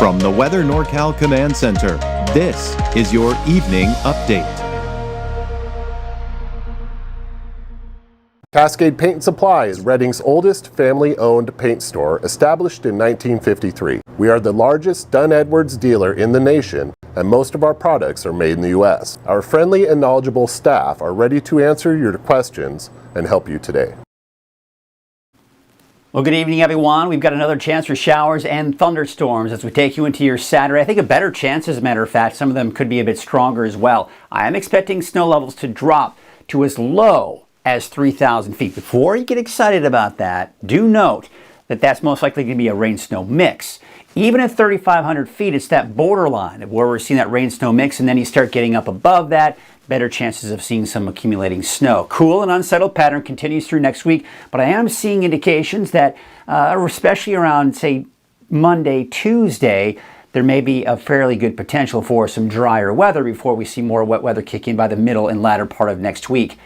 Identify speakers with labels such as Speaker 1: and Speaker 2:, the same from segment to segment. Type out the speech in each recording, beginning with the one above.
Speaker 1: From the Weather NorCal Command Center, this is your Evening Update.
Speaker 2: Cascade Paint Supply is Reading's oldest family-owned paint store, established in 1953. We are the largest Dunn Edwards dealer in the nation, and most of our products are made in the U.S. Our friendly and knowledgeable staff are ready to answer your questions and help you today.
Speaker 3: Well, good evening, everyone. We've got another chance for showers and thunderstorms as we take you into your Saturday. I think a better chance, as a matter of fact. Some of them could be a bit stronger as well. I am expecting snow levels to drop to as low as 3,000 feet. Before you get excited about that, do note that that's most likely going to be a rain-snow mix. Even at 3,500 feet, it's that borderline of where we're seeing that rain-snow mix, and then you start getting up above that, better chances of seeing some accumulating snow. Cool and unsettled pattern continues through next week, but I am seeing indications that, especially around, say, Monday, Tuesday, there may be a fairly good potential for some drier weather before we see more wet weather kick in by the middle and latter part of next week.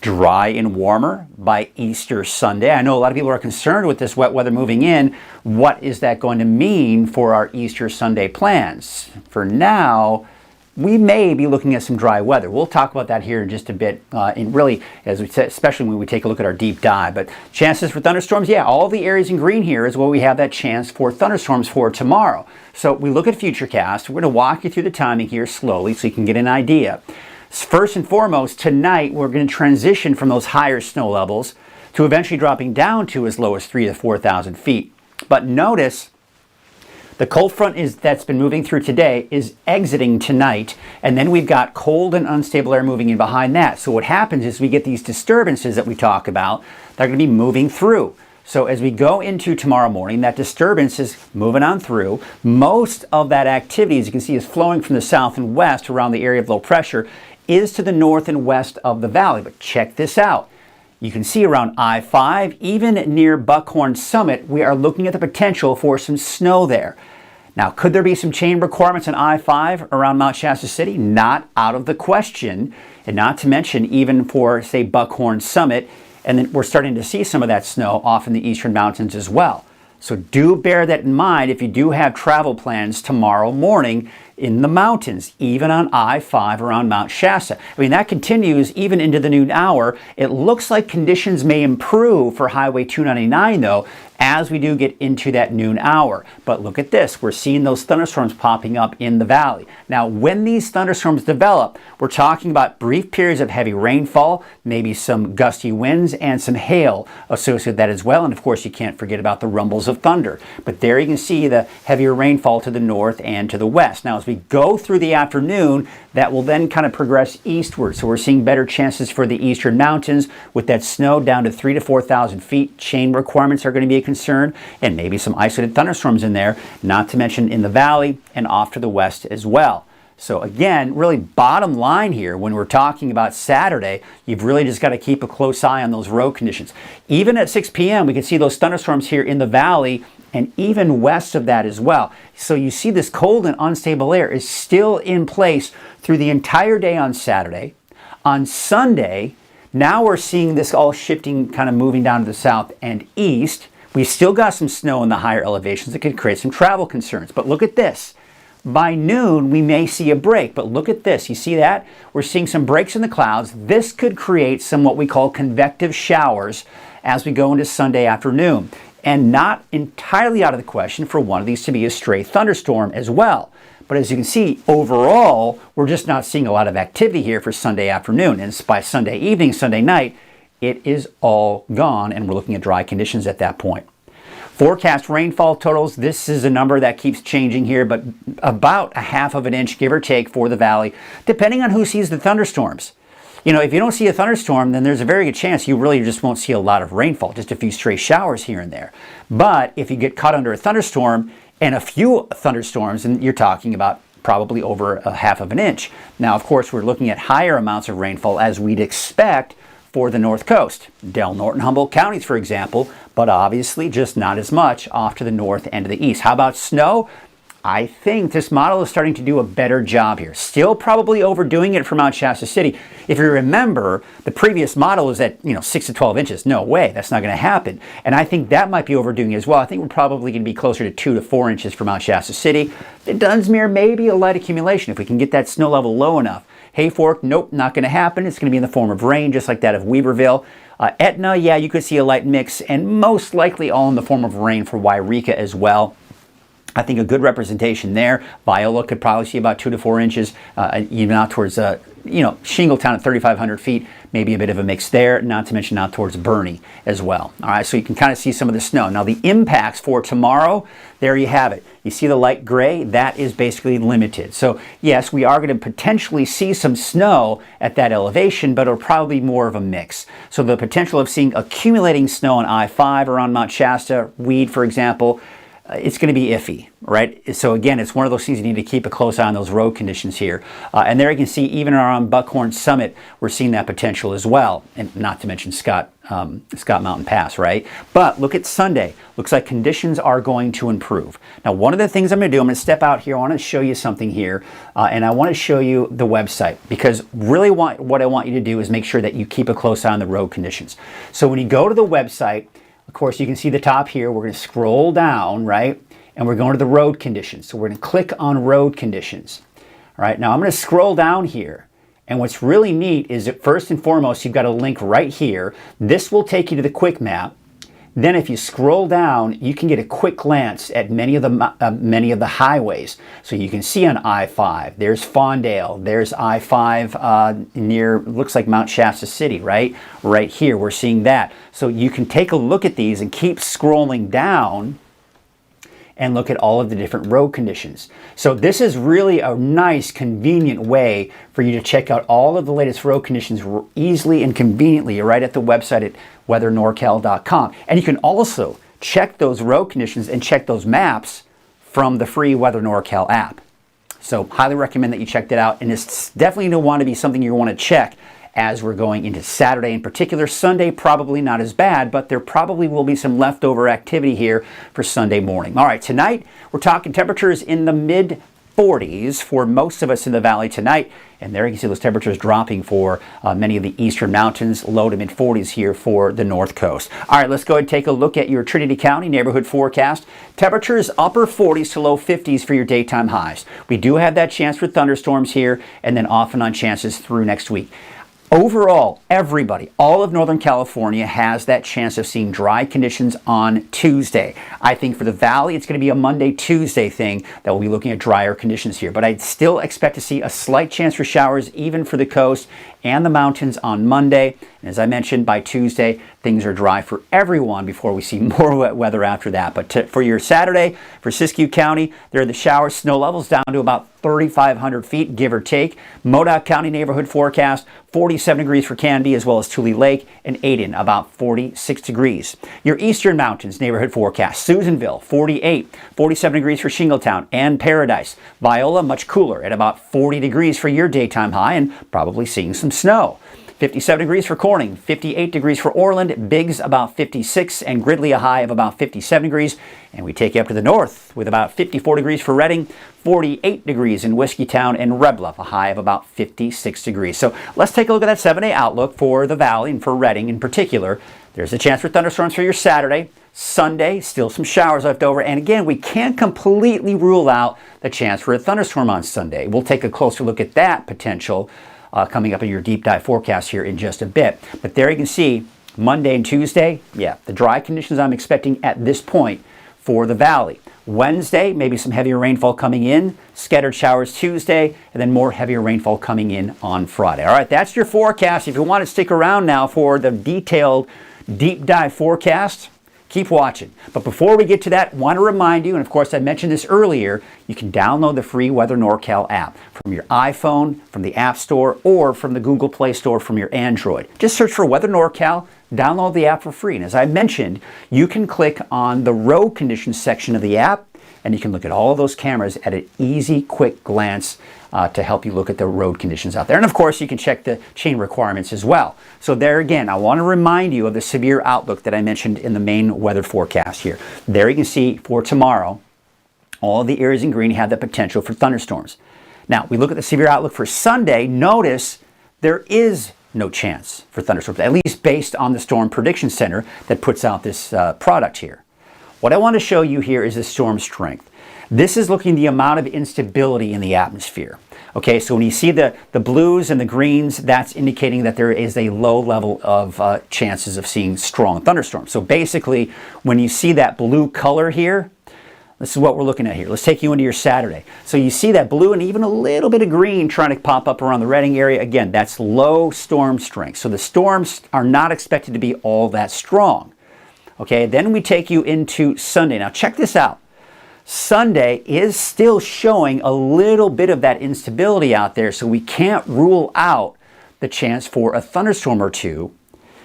Speaker 3: Dry and warmer by Easter Sunday. I know a lot of people are concerned with this wet weather moving in. What is that going to mean for our Easter Sunday plans? For now, we may be looking at some dry weather. We'll talk about that here in just a bit, as we said, especially when we take a look at our deep dive. But chances for thunderstorms, yeah, all the areas in green here is where we have that chance for thunderstorms for tomorrow. So we look at Futurecast. We're going to walk you through the timing here slowly so you can get an idea. First and foremost, tonight we're going to transition from those higher snow levels to eventually dropping down to as low as 3,000 to 4,000 feet. But notice the cold front that's been moving through today is exiting tonight, and then we've got cold and unstable air moving in behind that. So what happens is we get these disturbances that we talk about that are going to be moving through. So as we go into tomorrow morning, that disturbance is moving on through. Most of that activity, as you can see, is flowing from the south and west around the area of low pressure, is to the north and west of the valley. But check this out. You can see around I-5, even near Buckhorn Summit, we are looking at the potential for some snow there. Now, could there be some chain requirements on I-5 around Mount Shasta City? Not out of the question. And not to mention even for, say, Buckhorn Summit. And then we're starting to see some of that snow off in the eastern mountains as well. So do bear that in mind if you do have travel plans tomorrow morning in the mountains, even on I-5 around Mount Shasta. I mean, that continues even into the noon hour. It looks like conditions may improve for Highway 299, though, as we do get into that noon hour. But look at this. We're seeing those thunderstorms popping up in the valley. Now, when these thunderstorms develop, we're talking about brief periods of heavy rainfall, maybe some gusty winds, and some hail associated with that as well. And of course, you can't forget about the rumbles of thunder. But there you can see the heavier rainfall to the north and to the west. Now, as we go through the afternoon, that will then kind of progress eastward. So we're seeing better chances for the eastern mountains with that snow down to 3,000 to 4,000 feet. Chain requirements are going to be a concern, and maybe some isolated thunderstorms in there, not to mention in the valley and off to the west as well. So again, really bottom line here, when we're talking about Saturday, you've really just got to keep a close eye on those road conditions. Even at 6 p.m., we can see those thunderstorms here in the valley and even west of that as well. So you see this cold and unstable air is still in place through the entire day on Saturday. On Sunday, now we're seeing this all shifting, kind of moving down to the south and east. We still got some snow in the higher elevations that could create some travel concerns. But look at this. By noon, we may see a break, but look at this. You see that? We're seeing some breaks in the clouds. This could create some what we call convective showers as we go into Sunday afternoon. And not entirely out of the question for one of these to be a stray thunderstorm as well. But as you can see, overall, we're just not seeing a lot of activity here for Sunday afternoon. And by Sunday evening, Sunday night, it is all gone, and we're looking at dry conditions at that point. Forecast rainfall totals, this is a number that keeps changing here, but about 1/2 inch, give or take, for the valley, depending on who sees the thunderstorms. You know, if you don't see a thunderstorm, then there's a very good chance you really just won't see a lot of rainfall, just a few stray showers here and there. But if you get caught under a thunderstorm and a few thunderstorms, and you're talking about probably over 1/2 inch. Now, of course, we're looking at higher amounts of rainfall as we'd expect for the North Coast. Del Norte and Humboldt counties, for example, but obviously just not as much off to the north and to the east. How about snow? I think this model is starting to do a better job here. Still probably overdoing it for Mount Shasta City. If you remember, the previous model was at 6 to 12 inches. No way, that's not going to happen. And I think that might be overdoing it as well. I think we're probably going to be closer to 2 to 4 inches for Mount Shasta City. The Dunsmuir, maybe a light accumulation if we can get that snow level low enough. Hayfork, nope, not going to happen. It's going to be in the form of rain, just like that of Weaverville. Etna, yeah, you could see a light mix, and most likely all in the form of rain for Wairika as well. I think a good representation there. Viola could probably see about 2 to 4 inches, even out towards, Shingletown at 3,500 feet. Maybe a bit of a mix there, not to mention out towards Bernie as well. All right, so you can kind of see some of the snow. Now, the impacts for tomorrow, there you have it. You see the light gray? That is basically limited. So, yes, we are going to potentially see some snow at that elevation, but it'll probably be more of a mix. So the potential of seeing accumulating snow on I-5 around Mount Shasta, Weed, for example, it's going to be iffy, right? So again, it's one of those things you need to keep a close eye on those road conditions here. And there you can see even around Buckhorn Summit, we're seeing that potential as well. And not to mention Scott Mountain Pass, right? But look at Sunday. Looks like conditions are going to improve. Now, one of the things I'm going to do, I'm going to step out here. I want to show you something here. And I want to show you the website, because really what I want you to do is make sure that you keep a close eye on the road conditions. So when you go to the website, of course, you can see the top here. We're going to scroll down, right? And we're going to the road conditions. So we're going to click on road conditions. All right, now I'm going to scroll down here. And what's really neat is that first and foremost, you've got a link right here. This will take you to the quick map. Then if you scroll down, you can get a quick glance at many of the highways. So you can see on I-5, there's Fawndale, there's I-5 near, looks like Mount Shasta City, right? Right here, we're seeing that. So you can take a look at these and keep scrolling down and look at all of the different road conditions. So this is really a nice, convenient way for you to check out all of the latest road conditions easily and conveniently right at the website at weathernorcal.com. And you can also check those road conditions and check those maps from the free Weather NorCal app. So highly recommend that you check that out. And it's definitely going to want to be something you want to check as we're going into Saturday in particular. Sunday, probably not as bad, but there probably will be some leftover activity here for Sunday morning. All right, tonight we're talking temperatures in the mid-40s for most of us in the valley tonight. And there you can see those temperatures dropping for many of the eastern mountains, low to mid-40s here for the north coast. All right, let's go ahead and take a look at your Trinity County neighborhood forecast. Temperatures upper 40s to low 50s for your daytime highs. We do have that chance for thunderstorms here, and then off and on chances through next week. Overall, everybody, all of Northern California has that chance of seeing dry conditions on Tuesday. I think for the valley, it's going to be a Monday, Tuesday thing that we'll be looking at drier conditions here. But I'd still expect to see a slight chance for showers even for the coast and the mountains on Monday. And as I mentioned, by Tuesday, things are dry for everyone before we see more wet weather after that. But for your Saturday, for Siskiyou County, there are the showers, snow levels down to about 3,500 feet, give or take. Modoc County neighborhood forecast, 47 degrees for Canby, as well as Tule Lake, and Aden, about 46 degrees. Your eastern mountains neighborhood forecast, Susanville, 48, 47 degrees for Shingletown and Paradise. Viola, much cooler at about 40 degrees for your daytime high, and probably seeing some snow. 57 degrees for Corning, 58 degrees for Orland, Biggs about 56, and Gridley a high of about 57 degrees. And we take you up to the north with about 54 degrees for Redding, 48 degrees in Whiskeytown, and Red Bluff, a high of about 56 degrees. So let's take a look at that 7-day outlook for the valley and for Redding in particular. There's a chance for thunderstorms for your Saturday. Sunday, still some showers left over. And again, we can't completely rule out the chance for a thunderstorm on Sunday. We'll take a closer look at that potential coming up in your deep dive forecast here in just a bit. But there you can see Monday and Tuesday, yeah, the dry conditions I'm expecting at this point for the valley. Wednesday, maybe some heavier rainfall coming in, scattered showers Tuesday, and then more heavier rainfall coming in on Friday. All right, that's your forecast. If you want to stick around now for the detailed deep dive forecast, keep watching. But before we get to that, I want to remind you, and of course I mentioned this earlier, you can download the free Weather NorCal app from your iPhone, from the App Store, or from the Google Play Store from your Android. Just search for Weather NorCal, download the app for free. And as I mentioned, you can click on the road conditions section of the app, and you can look at all of those cameras at an easy, quick glance to help you look at the road conditions out there. And of course, you can check the chain requirements as well. So there again, I want to remind you of the severe outlook that I mentioned in the main weather forecast here. There you can see for tomorrow, All of the areas in green have the potential for thunderstorms. Now, we look at the severe outlook for Sunday. Notice there is no chance for thunderstorms, at least based on the Storm Prediction Center that puts out this product here. What I want to show you here is the storm strength. This is looking at the amount of instability in the atmosphere. Okay, so when you see the blues and the greens, that's indicating that there is a low level of chances of seeing strong thunderstorms. So basically, when you see that blue color here, this is what we're looking at here. Let's take you into your Saturday. So you see that blue and even a little bit of green trying to pop up around the Redding area. Again, that's low storm strength. So the storms are not expected to be all that strong. Okay, then we take you into Sunday. Now check this out. Sunday is still showing a little bit of that instability out there, so we can't rule out the chance for a thunderstorm or two,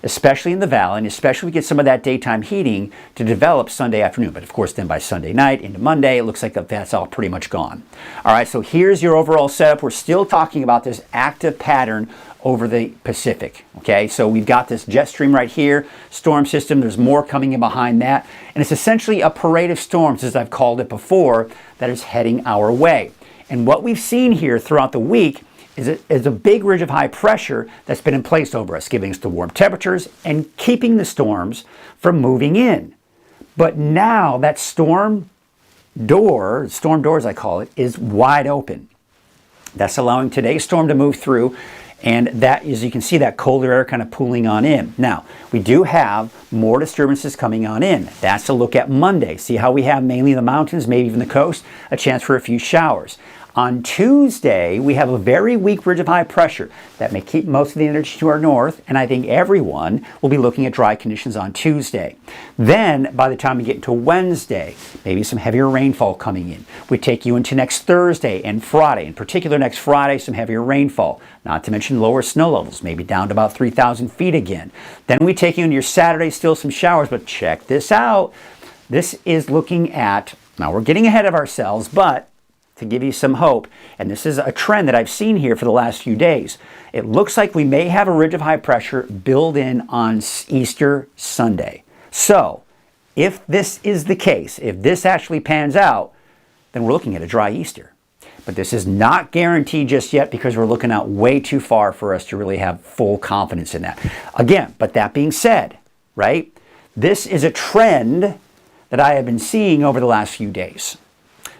Speaker 3: especially in the valley, and especially if we get some of that daytime heating to develop Sunday afternoon. But of course, then by Sunday night into Monday, it looks like that's all pretty much gone. All right, so here's your overall setup. We're still talking about this active pattern over the Pacific. Okay, so we've got this jet stream right here, storm system. There's more coming in behind that. And it's essentially a parade of storms, as I've called it before, that is heading our way. And what we've seen here throughout the week is a big ridge of high pressure that's been in place over us, giving us the warm temperatures and keeping the storms from moving in. But now that storm doors I call it, is wide open. That's allowing today's storm to move through, and that is, you can see that colder air kind of pooling on in. Now, we do have more disturbances coming on in. That's a look at Monday. See how we have mainly the mountains, maybe even the coast, a chance for a few showers. On Tuesday, we have a very weak ridge of high pressure that may keep most of the energy to our north, and I think everyone will be looking at dry conditions on Tuesday. Then, by the time we get into Wednesday, maybe some heavier rainfall coming in. We take you into next Thursday and Friday. In particular, next Friday, some heavier rainfall, not to mention lower snow levels, maybe down to about 3,000 feet again. Then we take you into your Saturday, still some showers, but check this out. This is looking at, now we're getting ahead of ourselves, but to give you some hope, and this is a trend that I've seen here for the last few days. It looks like we may have a ridge of high pressure build in on Easter Sunday. So, if this is the case, if this actually pans out, then we're looking at a dry Easter. But this is not guaranteed just yet because we're looking out way too far for us to really have full confidence in that. Again, but that being said, right, this is a trend that I have been seeing over the last few days.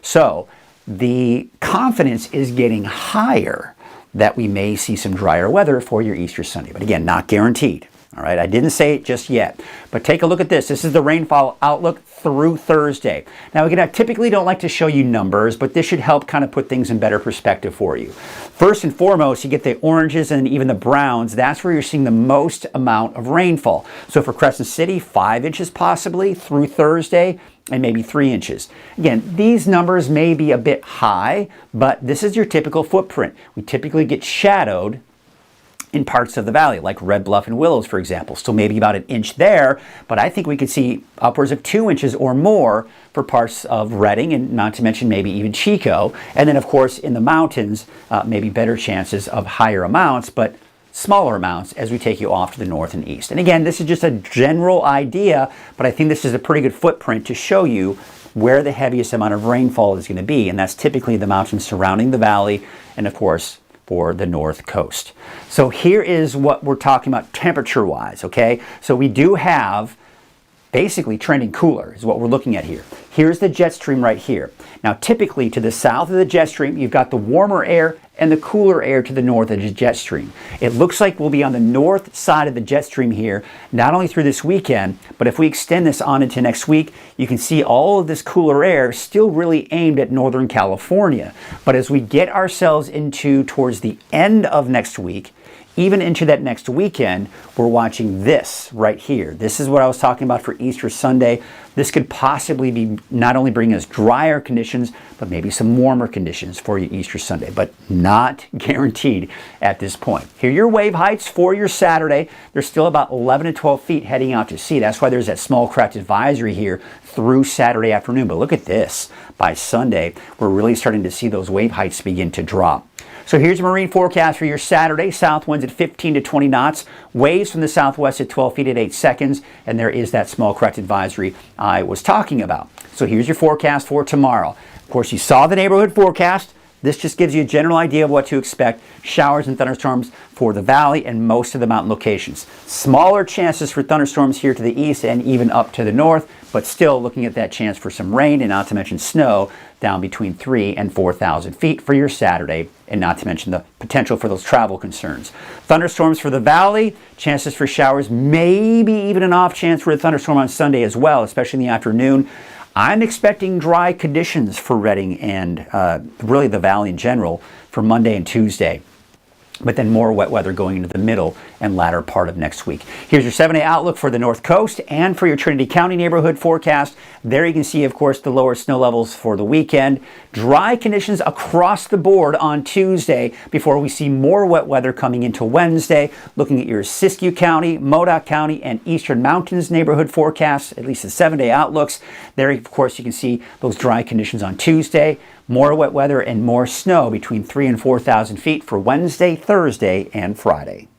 Speaker 3: So, the confidence is getting higher that we may see some drier weather for your Easter Sunday. But again, not guaranteed. All right, I didn't say it just yet. But take a look at this. This is the rainfall outlook through Thursday. Now, again, I typically don't like to show you numbers, but this should help kind of put things in better perspective for you. First and foremost, you get the oranges and even the browns. That's where you're seeing the most amount of rainfall. So for Crescent City, 5 inches possibly through Thursday, and maybe 3 inches. Again, these numbers may be a bit high, but this is your typical footprint. We typically get shadowed in parts of the valley, like Red Bluff and Willows, for example. So maybe about 1 inch there, but I think we could see upwards of 2 inches or more for parts of Redding, and not to mention maybe even Chico. And then, of course, in the mountains, maybe better chances of higher amounts, but smaller amounts as we take you off to the north and east. And again, this is just a general idea, but I think this is a pretty good footprint to show you where the heaviest amount of rainfall is going to be, and that's typically the mountains surrounding the valley, and of course, for the north coast. So here is what we're talking about temperature-wise, okay? So we do have basically trending cooler is what we're looking at here. Here's the jet stream right here. Now, typically to the south of the jet stream, you've got the warmer air and the cooler air to the north of the jet stream. It looks like we'll be on the north side of the jet stream here, not only through this weekend, but if we extend this on into next week, you can see all of this cooler air still really aimed at Northern California. But as we get ourselves into towards the end of next week, even into that next weekend, we're watching this right here. This is what I was talking about for Easter Sunday. This could possibly be not only bringing us drier conditions, but maybe some warmer conditions for your Easter Sunday, but not guaranteed at this point. Here are your wave heights for your Saturday. They're still about 11 to 12 feet heading out to sea. That's why there's that small craft advisory here through Saturday afternoon. But look at this. By Sunday, we're really starting to see those wave heights begin to drop. So here's a marine forecast for your Saturday. South winds at 15 to 20 knots. Waves from the southwest at 12 feet at 8 seconds. And there is that small correct advisory I was talking about. So here's your forecast for tomorrow. Of course, you saw the neighborhood forecast. This just gives you a general idea of what to expect. Showers and thunderstorms for the valley and most of the mountain locations. Smaller chances for thunderstorms here to the east and even up to the north, but still looking at that chance for some rain and not to mention snow down between 3,000 and 4,000 feet for your Saturday, and not to mention the potential for those travel concerns. Thunderstorms for the valley, chances for showers, maybe even an off chance for a thunderstorm on Sunday as well, especially in the afternoon. I'm expecting dry conditions for Redding and really the valley in general for Monday and Tuesday. But then more wet weather going into the middle and latter part of next week. Here's your 7-day outlook for the North Coast and for your Trinity County neighborhood forecast. There you can see, of course, the lower snow levels for the weekend. Dry conditions across the board on Tuesday before we see more wet weather coming into Wednesday. Looking at your Siskiyou County, Modoc County, and Eastern Mountains neighborhood forecasts, at least the 7-day outlooks. There, of course, you can see those dry conditions on Tuesday. More wet weather and more snow between 3,000 and 4,000 feet for Wednesday, Thursday, and Friday.